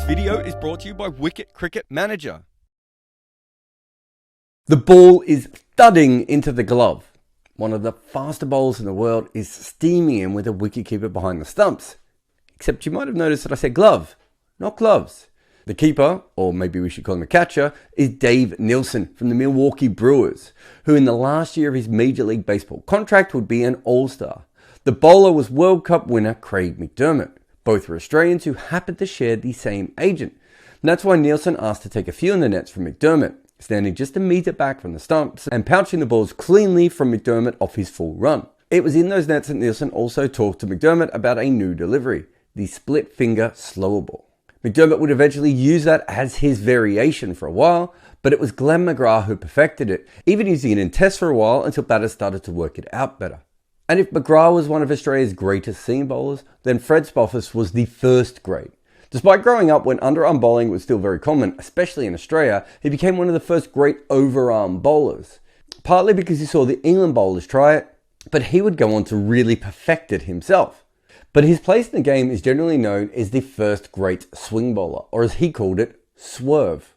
This video is brought to you by Wicket Cricket Manager. The ball is thudding into the glove. One of the faster bowlers in the world is steaming in with a wicketkeeper behind the stumps. Except you might have noticed that I said glove, not gloves. The keeper, or maybe we should call him a catcher, is Dave Nielsen from the Milwaukee Brewers, who in the last year of his Major League Baseball contract would be an all-star. The bowler was World Cup winner Craig McDermott. Both were Australians who happened to share the same agent. And that's why Nielsen asked to take a few in the nets from McDermott, standing just a metre back from the stumps and pouching the balls cleanly from McDermott off his full run. It was in those nets that Nielsen also talked to McDermott about a new delivery, the split finger slower ball. McDermott would eventually use that as his variation for a while, but it was Glenn McGrath who perfected it, even using it in tests for a while until batters started to work it out better. And if McGrath was one of Australia's greatest seam bowlers, then Fred Spofford was the first great. Despite growing up when underarm bowling was still very common, especially in Australia, he became one of the first great overarm bowlers. Partly because he saw the England bowlers try it, but he would go on to really perfect it himself. But his place in the game is generally known as the first great swing bowler, or as he called it, swerve.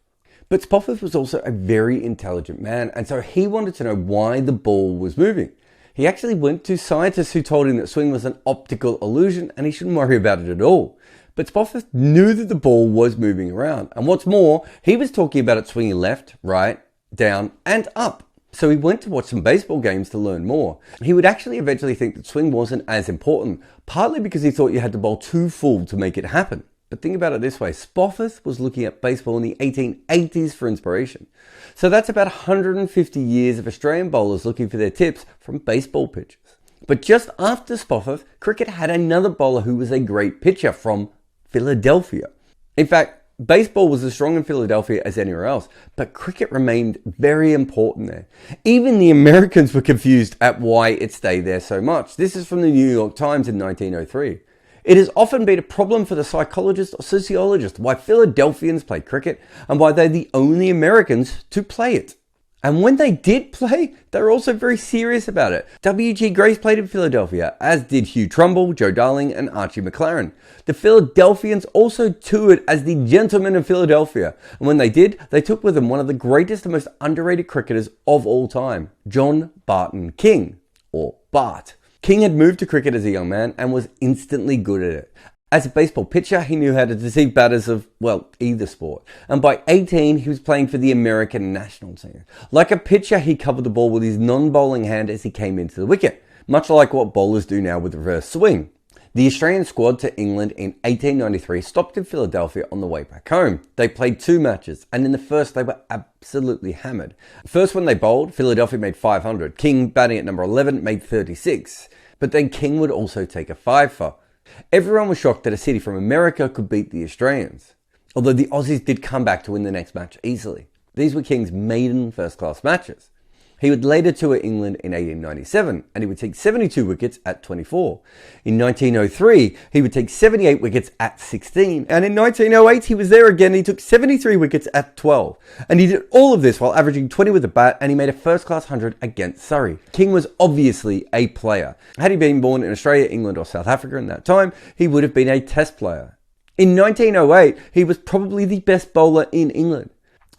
But Spofford was also a very intelligent man, and so he wanted to know why the ball was moving. He actually went to scientists who told him that swing was an optical illusion and he shouldn't worry about it at all. But Spofford knew that the ball was moving around. And what's more, he was talking about it swinging left, right, down and up. So he went to watch some baseball games to learn more. He would actually eventually think that swing wasn't as important, partly because he thought you had to bowl too full to make it happen. But think about it this way, Spofford was looking at baseball in the 1880s for inspiration. So that's about 150 years of Australian bowlers looking for their tips from baseball pitchers. But just after Spofford, cricket had another bowler who was a great pitcher from Philadelphia. In fact, baseball was as strong in Philadelphia as anywhere else, but cricket remained very important there. Even the Americans were confused at why it stayed there so much. This is from the New York Times in 1903. It has often been a problem for the psychologist or sociologist why Philadelphians play cricket and why they're the only Americans to play it. And when they did play, they were also very serious about it. W.G. Grace played in Philadelphia, as did Hugh Trumbull, Joe Darling and Archie McLaren. The Philadelphians also toured as the Gentlemen of Philadelphia, and when they did, they took with them one of the greatest and most underrated cricketers of all time, John Barton King, or Bart. King had moved to cricket as a young man and was instantly good at it. As a baseball pitcher, he knew how to deceive batters of, well, either sport. And by 18, he was playing for the American national team. Like a pitcher, he covered the ball with his non-bowling hand as he came into the wicket, much like what bowlers do now with reverse swing. The Australian squad to England in 1893 stopped in Philadelphia on the way back home. They played 2 matches, and in the first they were absolutely hammered. First when they bowled, Philadelphia made 500. King, batting at number 11, made 36. But then King would also take a 5-for. Everyone was shocked that a city from America could beat the Australians, although the Aussies did come back to win the next match easily. These were King's maiden first-class matches. He would later tour England in 1897, and he would take 72 wickets at 24. In 1903, he would take 78 wickets at 16, and in 1908, he was there again and he took 73 wickets at 12. And he did all of this while averaging 20 with the bat, and he made a first-class 100 against Surrey. King was obviously a player. Had he been born in Australia, England or South Africa in that time, he would have been a test player. In 1908, he was probably the best bowler in England.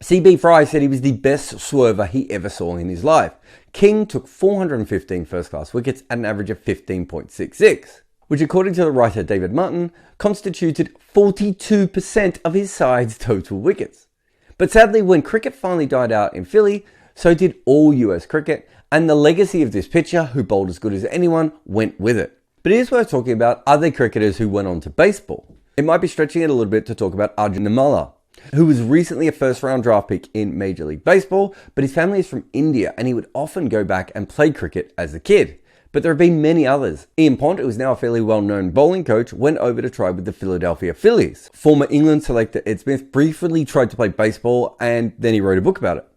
C.B. Fry said he was the best swerver he ever saw in his life. King took 415 first-class wickets at an average of 15.66, which according to the writer David Mutton, constituted 42% of his side's total wickets. But sadly, when cricket finally died out in Philly, so did all US cricket, and the legacy of this pitcher, who bowled as good as anyone, went with it. But it is worth talking about other cricketers who went on to baseball. It might be stretching it a little bit to talk about Arjun Nimala, who was recently a first-round draft pick in Major League Baseball, but his family is from India and he would often go back and play cricket as a kid. But there have been many others. Ian Pont, who is now a fairly well-known bowling coach, went over to try with the Philadelphia Phillies. Former England selector Ed Smith briefly tried to play baseball and then he wrote a book about it.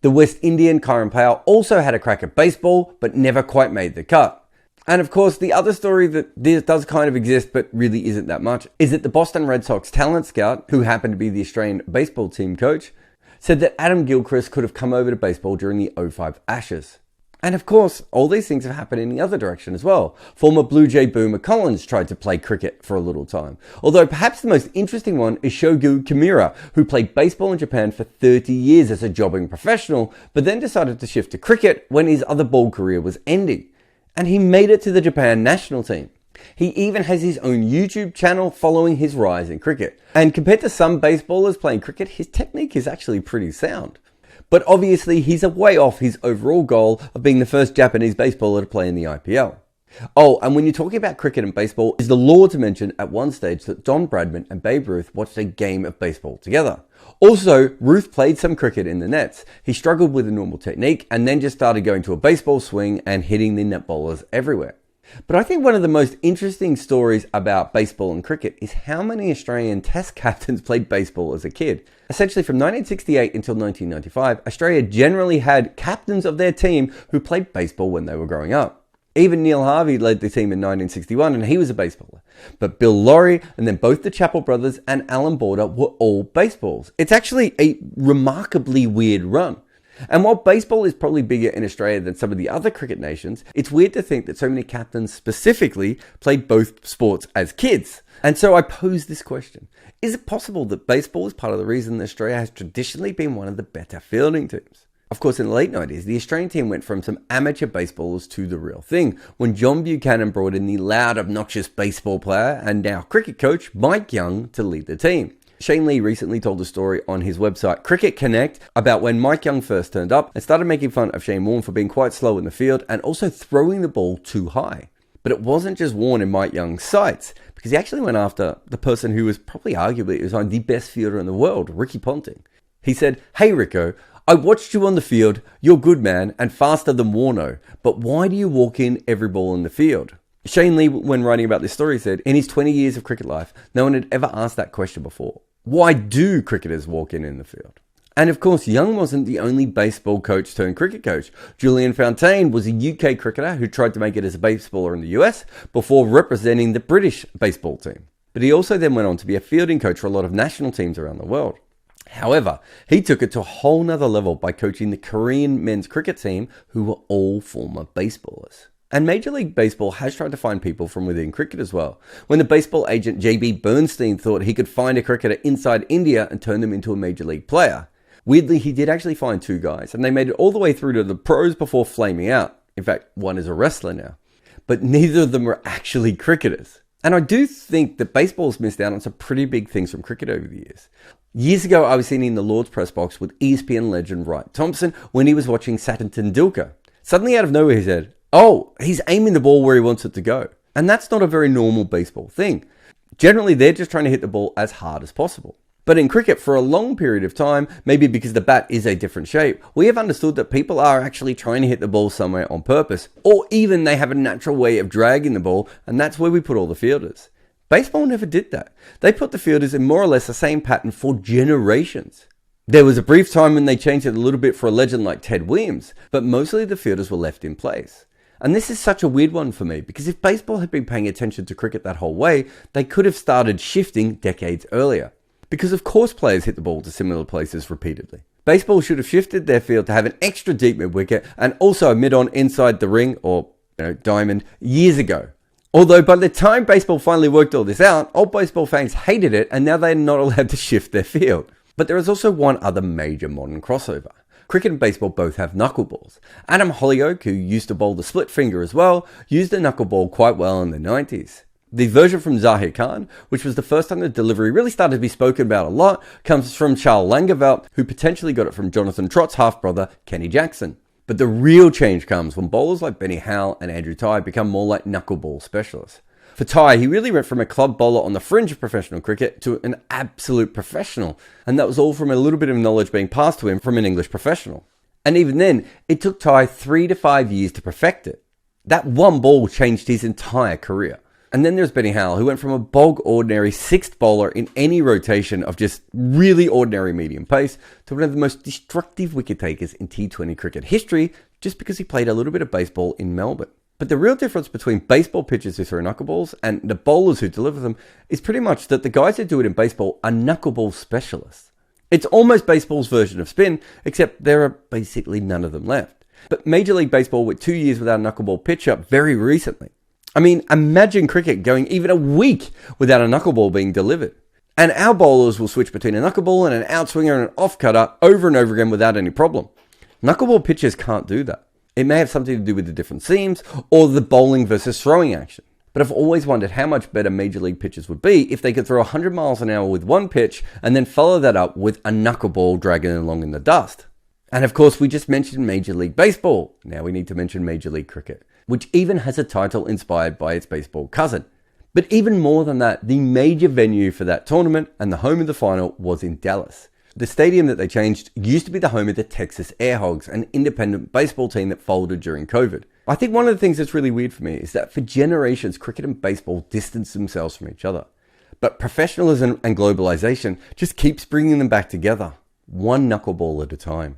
The West Indian Kyron Powell also had a crack at baseball, but never quite made the cut. And of course, the other story that does kind of exist, but really isn't that much, is that the Boston Red Sox talent scout, who happened to be the Australian baseball team coach, said that Adam Gilchrist could have come over to baseball during the '05 Ashes. And of course, all these things have happened in the other direction as well. Former Blue Jay Boomer Collins tried to play cricket for a little time. Although perhaps the most interesting one is Shogun Kamira, who played baseball in Japan for 30 years as a jobbing professional, but then decided to shift to cricket when his other ball career was ending. And he made it to the Japan national team. He even has his own YouTube channel following his rise in cricket. And compared to some baseballers playing cricket, his technique is actually pretty sound. But obviously he's a way off his overall goal of being the first Japanese baseballer to play in the IPL. Oh, and when you're talking about cricket and baseball, is the law to mention at one stage that Don Bradman and Babe Ruth watched a game of baseball together. Also, Ruth played some cricket in the nets. He struggled with a normal technique and then just started going to a baseball swing and hitting the net bowlers everywhere. But I think one of the most interesting stories about baseball and cricket is how many Australian test captains played baseball as a kid. Essentially from 1968 until 1995, Australia generally had captains of their team who played baseball when they were growing up. Even Neil Harvey led the team in 1961 and he was a baseballer. But Bill Lawry and then both the Chappell brothers and Alan Border were all baseballs. It's actually a remarkably weird run. And while baseball is probably bigger in Australia than some of the other cricket nations, it's weird to think that so many captains specifically played both sports as kids. And so I pose this question. Is it possible that baseball is part of the reason that Australia has traditionally been one of the better fielding teams? Of course, in the late 90s, the Australian team went from some amateur baseballers to the real thing, when John Buchanan brought in the loud, obnoxious baseball player and now cricket coach Mike Young to lead the team. Shane Lee recently told a story on his website Cricket Connect about when Mike Young first turned up and started making fun of Shane Warne for being quite slow in the field and also throwing the ball too high. But it wasn't just Warne in Mike Young's sights, because he actually went after the person who was probably arguably the best fielder in the world, Ricky Ponting. He said, "Hey Rico, I watched you on the field, you're good man and faster than Warno, but why do you walk in every ball in the field?" Shane Lee, when writing about this story, said, in his 20 years of cricket life, no one had ever asked that question before. Why do cricketers walk in the field? And of course, Young wasn't the only baseball coach turned cricket coach. Julian Fountaine was a UK cricketer who tried to make it as a baseballer in the US before representing the British baseball team. But he also then went on to be a fielding coach for a lot of national teams around the world. However, he took it to a whole nother level by coaching the Korean men's cricket team, who were all former baseballers. And Major League Baseball has tried to find people from within cricket as well. When the baseball agent JB Bernstein thought he could find a cricketer inside India and turn them into a major league player. Weirdly, he did actually find two guys, and they made it all the way through to the pros before flaming out. In fact, one is a wrestler now. But neither of them were actually cricketers. And I do think that baseball's missed out on some pretty big things from cricket over the years. Years ago, I was sitting in the Lord's press box with ESPN legend Wright Thompson when he was watching Sachin Tendulkar. Suddenly out of nowhere he said, "Oh, he's aiming the ball where he wants it to go." And that's not a very normal baseball thing. Generally, they're just trying to hit the ball as hard as possible. But in cricket, for a long period of time, maybe because the bat is a different shape, we have understood that people are actually trying to hit the ball somewhere on purpose, or even they have a natural way of dragging the ball, and that's where we put all the fielders. Baseball never did that. They put the fielders in more or less the same pattern for generations. There was a brief time when they changed it a little bit for a legend like Ted Williams, but mostly the fielders were left in place. And this is such a weird one for me, because if baseball had been paying attention to cricket that whole way, they could have started shifting decades earlier. Because of course players hit the ball to similar places repeatedly. Baseball should have shifted their field to have an extra deep mid-wicket and also a mid-on inside the ring, or diamond, years ago. Although by the time baseball finally worked all this out, old baseball fans hated it and now they're not allowed to shift their field. But there is also one other major modern crossover. Cricket and baseball both have knuckleballs. Adam Holyoke, who used to bowl the split finger as well, used the knuckleball quite well in the 90s. The version from Zahir Khan, which was the first time the delivery really started to be spoken about a lot, comes from Charles Langeveld, who potentially got it from Jonathan Trott's half-brother, Kenny Jackson. But the real change comes when bowlers like Benny Howell and Andrew Tye become more like knuckleball specialists. For Tye, he really went from a club bowler on the fringe of professional cricket to an absolute professional, and that was all from a little bit of knowledge being passed to him from an English professional. And even then, it took Tye 3 to 5 years to perfect it. That one ball changed his entire career. And then there's Benny Howell, who went from a bog ordinary sixth bowler in any rotation of just really ordinary medium pace to one of the most destructive wicket takers in T20 cricket history, just because he played a little bit of baseball in Melbourne. But the real difference between baseball pitchers who throw knuckleballs and the bowlers who deliver them is pretty much that the guys who do it in baseball are knuckleball specialists. It's almost baseball's version of spin, except there are basically none of them left. But Major League Baseball went 2 years without a knuckleball pitcher very recently. I mean, imagine cricket going even a week without a knuckleball being delivered. And our bowlers will switch between a knuckleball and an outswinger and an off-cutter over and over again without any problem. Knuckleball pitchers can't do that. It may have something to do with the different seams or the bowling versus throwing action. But I've always wondered how much better Major League pitchers would be if they could throw 100 miles an hour with one pitch and then follow that up with a knuckleball dragging along in the dust. And of course, we just mentioned Major League Baseball. Now we need to mention Major League Cricket, which even has a title inspired by its baseball cousin. But even more than that, the major venue for that tournament and the home of the final was in Dallas. The stadium that they changed used to be the home of the Texas Air Hogs, an independent baseball team that folded during COVID. I think one of the things that's really weird for me is that for generations, cricket and baseball distanced themselves from each other. But professionalism and globalization just keeps bringing them back together, one knuckleball at a time.